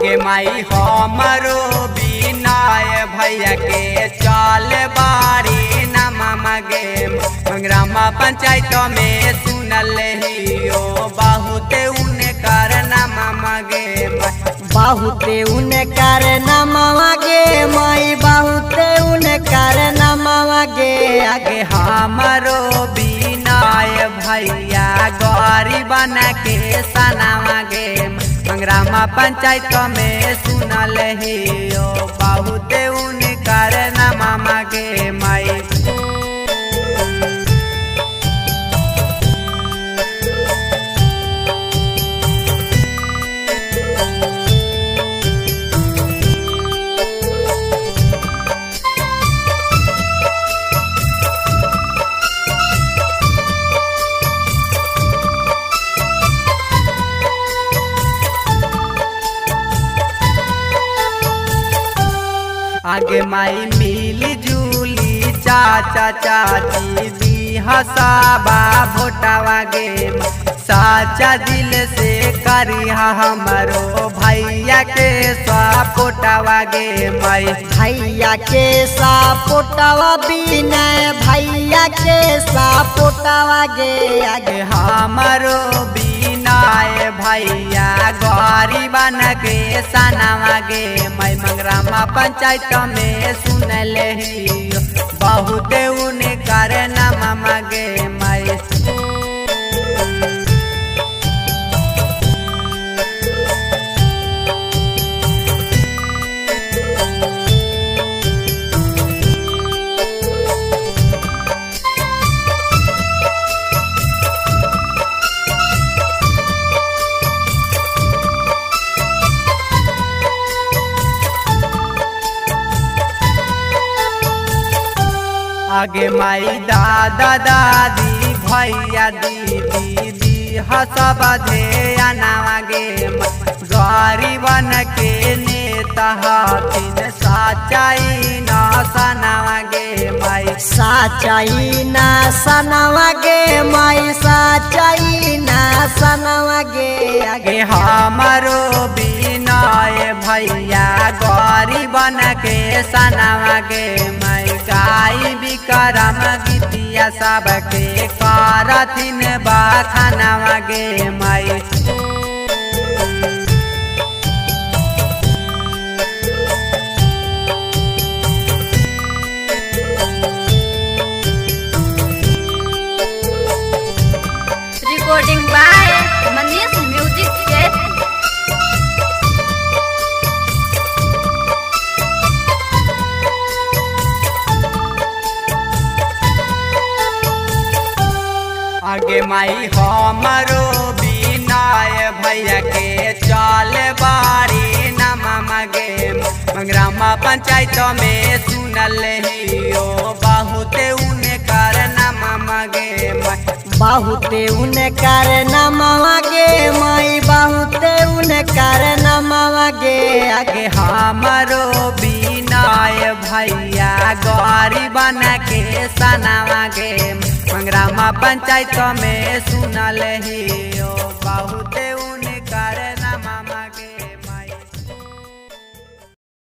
आगे माई हमरो बिनाय भैया के चल बारी नमा मगे ग्राम पंचायत में सुनल हियो बहुते उनकर नमा मगे बहुते उनकर नमवा गे माई बहुते उनकर नमवा गे आगे हमरो बिनाय भैया गौरी बना के सनावा गे ग्राम पंचायत में सुनल हियो बहुते उनकर नमा मगे माई। आगे माई मिली जुली चाचा चाची दी हसाबा भोटावा गे साचा दिल से करी हमरो भैया के सपोटावा गे माई। भैया के सपोटावा बिनय भैया के सपोटावा गे आगे हमरो बिनाय भैया गौरी बन के सनावा गे मैं ग्राम पंचायत में सुनल हियो बहुते उनकर नमा मगे मैं। आगे माई दादा दादी भैया दीदी दी हसब ध्यानवा गे गौरी बन के नेता हथिन सच्चाई न सनावा गे माई। सच्चाई ना सनवा गे माई सच्चाई ना सनवा गे आगे हमरो बिनाय भैया गौरी बन के सनावा गे माई। गाई बिकरम गीतिया सबके करथिन बखानवा गे माई। Recording by Manish music set. आगे माई हमरो बिनाय भैया के चल बारी नमा मगे ग्राम पंचायत में सुनल हियो बहुते उनकर नमा मगे बहुते उनकर नमवा गे माई बहुते उनकर नमवा गे आगे हमरो बिनाय भैया गौरी बन के सनावा गे ग्राम पंचायत में सुनल हियो बहुत